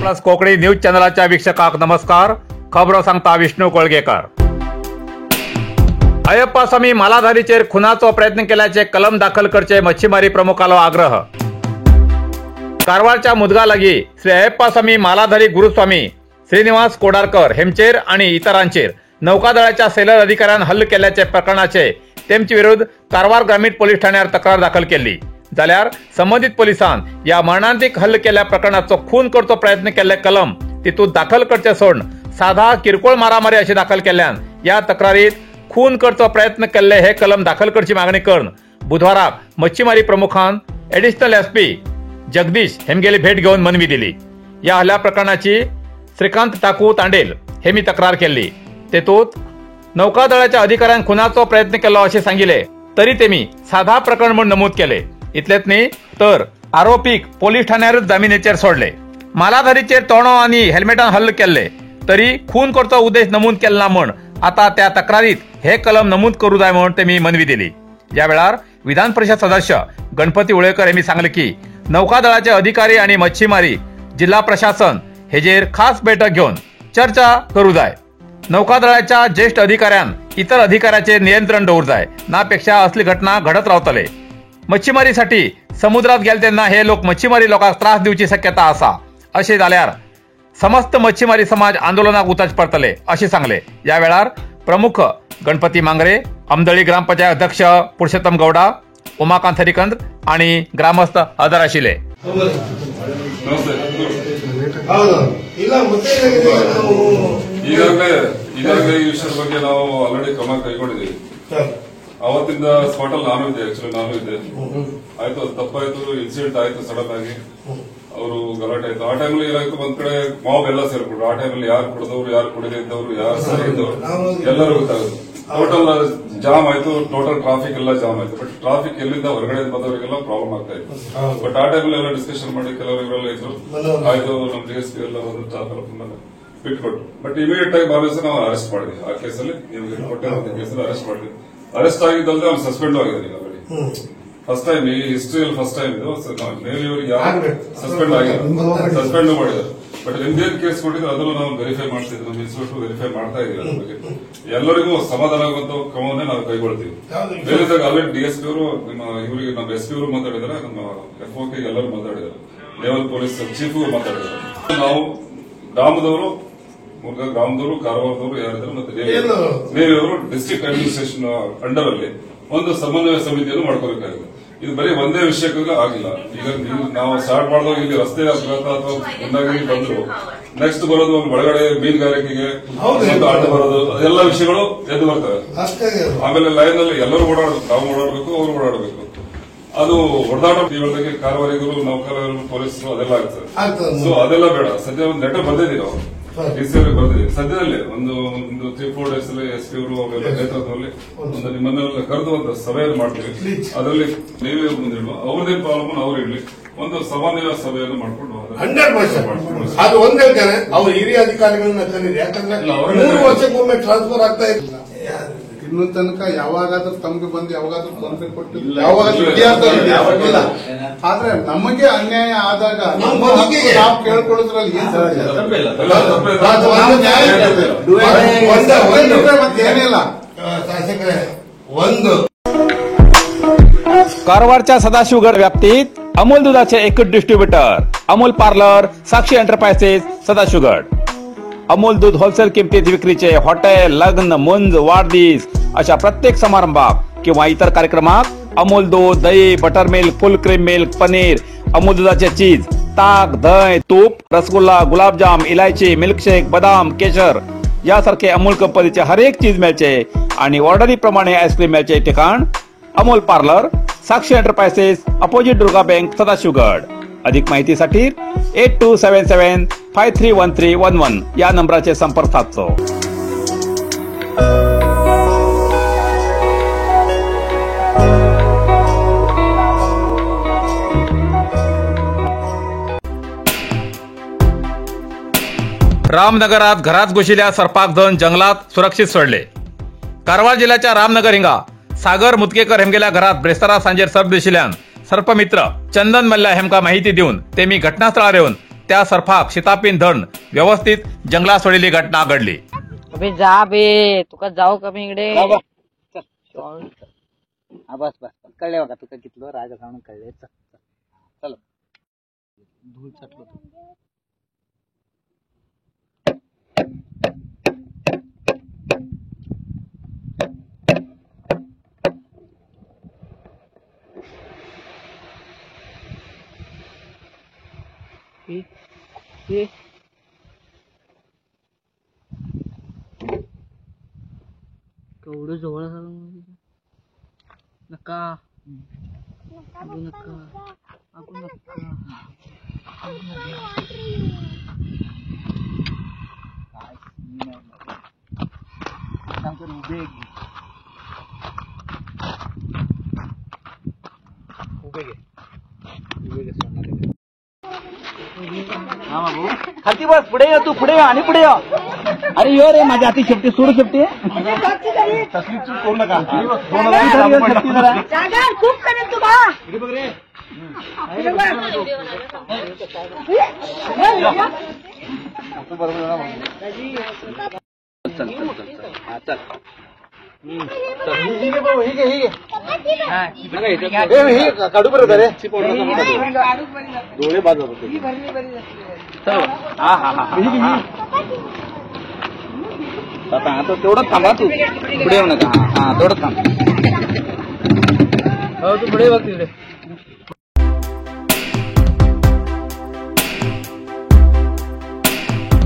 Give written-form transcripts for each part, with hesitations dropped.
Plus Konkani news चॅनलच्या वीक्षकांक नमस्कार. खबरो सांगता विष्णू कोळगेकर. अय्यप्पा स्वामी मालाधारीचेर खुनाचो प्रयत्न केल्याचे कलम दाखल करचे मच्छीमारी प्रमुखालो आग्रह. कारवारच्या मुदगा लागी श्री अय्यप्पा स्वामी मालाधारी गुरुस्वामी श्रीनिवास कोडारकर हेमचेर आणि इतरांचेर नौकादळाच्या सेलर अधिकाऱ्यान हल्ल केल्याचे प्रकरणाचे तेमचे विरुद्ध कारवार ग्रामीण पोलीस ठाण्यात तक्रार दाखल केली. जाल्यार संबंधित पोलिसांन या मरणांतीक हल्ल केल्या प्रकरणाचो खून करचो प्रयत्न केल्ले कलम तितूंत दाखल करचे सोडून साधा किरकोळ मारामारी अशी दाखल केल्ल्यान या तक्रारीत खून करचो प्रयत्न केल्ले हे कलम दाखल करची मागणी करून बुधवाराक मच्छीमारी प्रमुखान एडिशनल एसपी जगदीश हेमगेली भेट घेऊन मनवी दिली. या हल्ल्या प्रकरणाची श्रीकांत टाकू तांडेल हेमी तक्रार केली. तेतूंत नौकादळाच्या अधिकाऱ्यान खुनाचो प्रयत्न केलो असे सांगिले तरी तेमी साधा प्रकरण म्हणून नमूद केले. इतलेच न्ही तर आरोपीक पोलीस ठाण्यारच जामिनाचेर सोडले. मालाधारीचेर तोणो आणि हेल्मेटान हल्ल केल्ले तरी खून करचो उद्देश नमूद केला ना म्हण आता त्या तक्रारीत हे कलम नमूद करू जाय म्हण तेमी मनवी दिली. या वेळार विधान परिषद सदस्य गणपती उळेकर यांनी सांगले की नौकादळाचे अधिकारी आणि मच्छीमारी जिल्हा प्रशासन हेजेर खास बैठक घेऊन चर्चा करू जाय. नौकादळाच्या ज्येष्ठ अधिकाऱ्यान इतर अधिकाऱ्याचे नियंत्रण दवरूं जाय. नापेक्षा असली घटना घडत रावतले. मच्छीमारीसाठी समुद्रात गेले तेन्ना हे लोक मच्छीमारी लोकांक त्रास दिवची शक्यता आसा. अशें जाल्यार समस्त मच्छीमारी समाज आंदोलनाक उतरचे पडटले अशें सांगले. या वेळार प्रमुख गणपती मांगरे, अमदळी ग्रामपंचायत अध्यक्ष पुरुषोत्तम गौडा, उमाकांत हरिकंद आणि ग्रामस्थ हजर आशिल्ले. ಈಗಾಗಲೇ ಈ ವಿಷಯದ ಬಗ್ಗೆ ನಾವು ಆಲ್ರೆಡಿ ಕ್ರಮ ಕೈಗೊಂಡಿದ್ದೀವಿ. ಅವತ್ತಿಂದ ಸ್ಪಾಟ್ ಅಲ್ಲಿ ನಾನು ಇದ್ದೆ. ಆಯ್ತು, ಅದು ತಪ್ಪಾಯ್ತು, ಇನ್ಸಿಡೆಂಟ್ ಆಯ್ತು, ಸಡನ್ ಆಗಿ ಅವರು ಗಲಾಟೆ ಆಯ್ತು. ಆ ಟೈಮಲ್ಲಿ ಏನಾಯ್ತು, ಒಂದ್ ಕಡೆ ಮಾಬ್ ಎಲ್ಲ ಸೇರ್ಕೊಂಡ್ರು. ಆ ಟೈಮಲ್ಲಿ ಯಾರು ಕುಡಿದವರು, ಯಾರು ಕುಡಿದೇ ಇದ್ದವರು, ಯಾರು ಸರಿ ಇದ್ದವರು ಎಲ್ಲರೂ ಗೊತ್ತಾಗುತ್ತೆ. ಟೋಟಲ್ ಜಾಮ್ ಆಯ್ತು, ಟೋಟಲ್ ಟ್ರಾಫಿಕ್ ಎಲ್ಲ ಜಾಮ್ ಆಯ್ತು. ಬಟ್ ಟ್ರಾಫಿಕ್ ಎಲ್ಲಿಂದ ಹೊರಗಡೆ ಬಂದವರಿಗೆಲ್ಲ ಪ್ರಾಬ್ಲಮ್ ಆಗ್ತಾ ಇತ್ತು. ಬಟ್ ಆ ಟೈಮಲ್ಲಿ ಎಲ್ಲ ಡಿಸ್ಕಷನ್ ಮಾಡಿ ಕೆಲವರು ಇವರೆಲ್ಲ ಇದ್ರು. ಆಯ್ತು, ನಮ್ DSP ಎಲ್ಲ ಒಂದು ಟ್ರಾಫಿಕ್ ಬಿಟ್ಕೊಟ್ಟು. ಬಟ್ ಇಮಿಡಿಯೇಟ್ ಆಗಿ ಭಾವಿಸಿ ನಾವು ಅರೆಸ್ಟ್ ಮಾಡಿದ್ವಿ. ಆ ಕೇಸಲ್ಲಿ ನಿಮಗೆ ಕೊಟ್ಟಿರೋ ಕೇಸಲ್ಲಿ ಅರೆಸ್ಟ್ ಮಾಡಿದ್ವಿ. ಅರೆಸ್ಟ್ ಆಗಿದ್ದಲ್ಲದೆ ಅವ್ನು ಸಸ್ಪೆಂಡ್ ಆಗಿದ್ದಾನೆ ಈಗ ಆಲ್ರೆಡಿ. ಫಸ್ಟ್ ಟೈಮ್ ಈ ಹಿಸ್ಟ್ರಿಯಲ್ಲಿ ಫಸ್ಟ್ ಟೈಮ್ ಇದು ಮೇಲಿಯವರಿಗೆ ಯಾರು ಸಸ್ಪೆಂಡ್ ಆಗಿಲ್ಲ, ಸಸ್ಪೆಂಡ್ ಮಾಡಿದ್ದಾರೆ. ಬಟ್ ನಿಮ್ದೇನ್ ಕೇಸ್ ಕೊಟ್ಟಿದ್ರೆ ಅದನ್ನು ನಾವು ವೆರಿಫೈ ಮಾಡ್ತಿದ್ವಿ. ನಮ್ಮ ಇನ್ಸ್ಪೆಕ್ಟರ್ ವೆರಿಫೈ ಮಾಡ್ತಾ ಇದೀವಿ. ಅದ್ರ ಬಗ್ಗೆ ಎಲ್ಲರಿಗೂ ಸಮಾಧಾನ ಆಗುವಂತ ಕ್ರಮವನ್ನೇ ನಾವು ಕೈಗೊಳ್ತೀವಿ. ಬೇರೆದಾಗ ಆಲ್ರೆಡಿ DSP ಅವರು ನಿಮ್ಮ ಇವರಿಗೆ ನಮ್ಮ SP ಅವರು ಮಾತಾಡಿದ್ದಾರೆ, ನಮ್ಮ FOK ಎಲ್ಲರೂ ಮಾತಾಡಿದ್ದಾರೆ, ನೇವಲ್ ಪೊಲೀಸ್ ಚೀಫ್ಗೂ ಮಾತಾಡಿದ್ದಾರೆ. ನಾವು ಗ್ರಾಮದವರು, ಮುರುಘಾ ಗ್ರಾಮದವರು, ಕಾರವಾರದವರು ಯಾರಿದ್ದಾರೆ ಮತ್ತೆ ನೇವಿಯವರು ಡಿಸ್ಟ್ರಿಕ್ಟ್ ಅಡ್ಮಿನಿಸ್ಟ್ರೇಷನ್ ಅಂಡರ್ ಅಲ್ಲಿ ಒಂದು ಸಮನ್ವಯ ಸಮಿತಿಯನ್ನು ಮಾಡ್ಕೋಬೇಕಾಗಿದೆ. ಇದು ಬರೀ ಒಂದೇ ವಿಷಯಕ್ಕಾಗಿ ಆಗಿಲ್ಲ. ಈಗ ನಾವು ಸ್ಟಾರ್ಟ್ ಮಾಡಿದಾಗ ಇಲ್ಲಿ ರಸ್ತೆ ಅಪಘಾತ ಅಥವಾ ಒಂದಾಗಿ ಬಂದ್ರು, ನೆಕ್ಸ್ಟ್ ಬರೋದು ಒಂದು ಒಳಗಡೆ ಮೀನುಗಾರಿಕೆಗೆ ಆಟ ಬರೋದು, ಅದೆಲ್ಲ ವಿಷಯಗಳು ಎದ್ದು ಬರ್ತವೆ. ಆಮೇಲೆ ಲೈನ್ ಅಲ್ಲಿ ಎಲ್ಲರೂ ಓಡಾಡಬೇಕು, ನಾವು ಓಡಾಡಬೇಕು, ಅವರು ಓಡಾಡಬೇಕು. ಅದು ಹೊಡೆದಾಟ ಇವರಿಗೆ ಕಾರವಾರಿಗರು, ನೌಕರರು, ಪೊಲೀಸರು ಅದೆಲ್ಲ ಆಗ್ತದೆ. ಸೊ ಅದೆಲ್ಲ ಬೇಡ. ಸದ್ಯ ಒಂದು ಲೆಟರ್ ಬಂದಿದ್ದೀವಿ ನಾವು DC ಅವರಿಗೆ ಬರ್ತೀವಿ. ಸದ್ಯದಲ್ಲೇ ಒಂದು 3-4 ಡೇಸ್ ಅಲ್ಲಿ SP ಅವರು ಅವರೆಲ್ಲ ನೇತೃತ್ವದಲ್ಲಿ ಒಂದು ನಿಮ್ಮನ್ನೆಲ್ಲ ಕರೆದು ಒಂದು ಸಭೆಯನ್ನು ಮಾಡ್ತೀವಿ. ಅದರಲ್ಲಿ ನೀವೇ ಮುಂದಿಡುವ, ಅವ್ರದೇ ಪ್ರಾಬ್ಲಮ್ ಅವ್ರು ಇಡ್ಲಿ, ಒಂದು ಸಮನ್ವಯ ಸಭೆಯನ್ನು ಮಾಡ್ಕೊಂಡು 100% ಅದು ಒಂದ್ ಹೇಳ್ತೇನೆ. ಅವ್ರ ಹಿರಿಯ ಅಧಿಕಾರಿಗಳನ್ನ ಕರೀರಿ. ಯಾಕಂದ್ರೆ 3 ವರ್ಷಕ್ಕೊಮ್ಮೆ ಟ್ರಾನ್ಸ್ಫರ್ ಆಗ್ತಾ ಇದೆ. ಇನ್ನು ತನಕ ಯಾವಾಗಾದ್ರೂ ತಮ್ಗೆ ಬಂದು ಯಾವಾಗಾದ್ರೂ ತೊಂದರೆ ಕೊಟ್ಟಿಲ್ಲ, ಯಾವಾಗಾದ್ರೂ ವಿದ್ಯಾರ್ಥಿಗಳಿಲ್ಲ. ಆದ್ರೆ ನಮಗೆ ಅನ್ಯಾಯ ಆದಾಗ ನಾವು ಕೇಳ್ಕೊಳ್ಳೋದ್ರಲ್ಲಿ ಮತ್ತೇನಿಲ್ಲ. ಒಂದು कारवारच्या सदाशिवगड व्याप्तीत अमूल दुधाचे एकच distributor Amul parlour, Sakshi enterprises, Sadashivgad. Amul दूध होलसेल किमतीत विक्रीचे हॉटेल, लग्न, मुंज, वाढदिवस अशा प्रत्येक समारंभात किंवा इतर कार्यक्रमात अमूल दूध, दही, बटर मिल्क, फुल क्रीम मिल्क, पनीर, अमूल दुधाचे चीज, ताक, दही, तूप, रसगुल्ला, गुलाबजाम, इलायची, मिल्कशेक, बदाम, केशर यासारखे अमूल कंपनीचे हर एक चीज मिळचे आणि ऑर्डरी प्रमाणे आईस्क्रीम मिळचे ठिकाण Amul parlour, Sakshi enterprises, opposite Durga bank, Sadashivgad. अधिक माहितीसाठी 8277531311 या नंबराचे संपर्क साधचो. रामनगरात घरात घुशिल्ल्या सर्पाक धन जंगलात सुरक्षित सोडले. कारवार जिल्ह्याच्या रामनगर हिंगा सागर मुतकेकर हेमगेल्या घरात ब्रेस्तारा सांजेर सर्प दिशिल्ल्यान सर्पमित्र चंदन मल्ल्या हेमका माहिती देऊन तेमी घटनास्थळार येऊन त्या सर्फाक शितापीन धरण व्यवस्थित जंगलात सोडलेली घटना घडली. अबे जा बे, तुका जाऊ कमी इकडे. बस बस कळले बघा तुका कितलं राजकारण कळले. चल धूळ चटलो तू. केवढं जवळ झालं. नका अगो नका अगो नका. खालती बस, पुढे ये तू, पुढे ये आणि पुढे ये. अरे यो रे माझ्या हाती शेपटी सोडू शेपटी. तसली चूक करू नका. खूप करेल तू बा. चल चल काढू बरं रे. डोळे बाजू आता तेवढंच थांबा तू, पुढे येऊ नका. हा तेवढंच थांब. हो तू पुढे बघ तिकडे.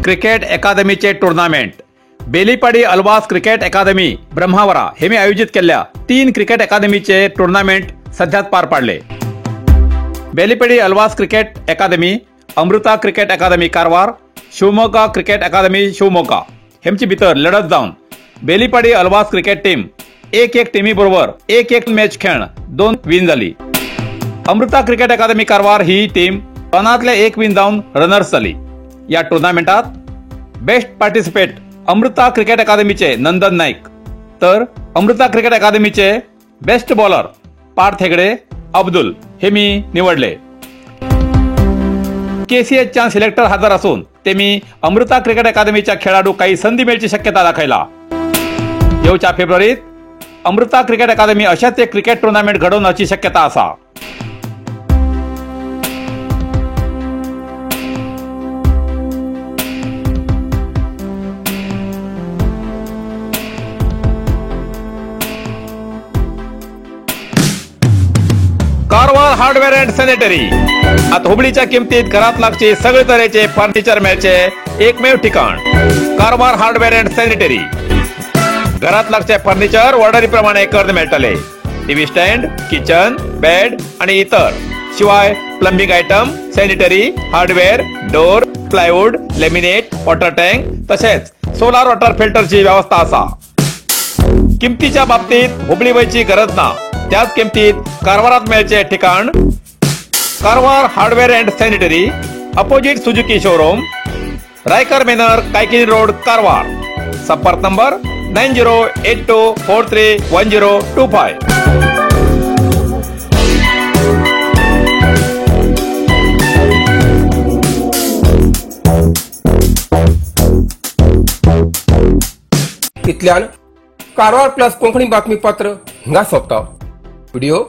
क्रिकेट अकादमीचे टुर्नामेंट बेलीपाडी अल्वास क्रिकेट अकादमी ब्रह्मावरा हेमी आयोजित केलेल्या 3 क्रिकेट अकादमीचे टुर्नामेंट सध्यात पार पाडले. बेलीपाडी अल्वास क्रिकेट अकादमी, Amruta cricket academy Karwar, Shivamogga cricket अकादमी शिवमोगा हेमची भितर लढत जावन बेलीपाडी अल्वास क्रिकेट टीम 1-1 टीमी बरोबर 1-1 मॅच खेळून 2 विन जाली. अमृता क्रिकेट अकादमी कारवार ही टीम रनातले 1 विन जावन रनर्स जाली. या टुर्नामेंटात बेस्ट पार्टिसिपेट अमृता क्रिकेट अकादमीचे नंदन नाईक, तर अमृता क्रिकेट अकादमीचे बेस्ट बॉलर पार्थ हेगडे अब्दुल हेमी निवडले. केसीएचच्या सिलेक्टर हजर असून तेमी अमृता क्रिकेट अकादमीच्या खेळाडू काही संधी मिळची शक्यता दाखयला. येवच्या फेब्रुवारीत अमृता क्रिकेट अकादमी अशाच एक क्रिकेट टुर्नामेंट घडोवपाची शक्यता आसा. कारवार हार्डवेअर अँड सॅनिटरी आता हुबळीच्या किमतीत घरात लागचे सगळे तऱ्हेचे फर्निचर मेळचे एकमेव ठिकाण कारवार हार्डवेअर अँड सॅनिटरी. घरात लागचे फर्निचर ऑर्डरी प्रमाणे कर्ज मेळटले. टीव्ही स्टँड, किचन, बेड आणि इतर, शिवाय plumbing item, sanitary, hardware, door, plywood, laminate, water tank तसेच सोलार वॉटर फिल्टरची व्यवस्था असा. किमतीच्या बाबतीत हुबळी वयची गरज ना. त्याच किमतीत कारवारात मिळचे ठिकाण Karwar hardware and sanitary, opposite Suzuki showroom, Raikar मेनर, कायकिनी रोड, कारवार. संपर्क नंबर 9082431025. इतल्यान कारवार प्लस कोंकणी बातमीपत्र हिंगा सोंपता. व्हिडिओ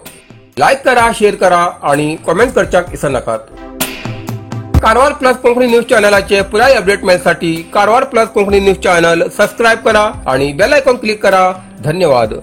लाईक करा, शेअर करा आणि कमेंट करच्याक विसरू नकात. कारवार प्लस कोंकणी न्यूज चॅनलाचे पुराय अपडेट मिळण्यासाठी Karwar plus Konkani news channel subscribe करा आणि बेल आयकॉन क्लिक करा. धन्यवाद.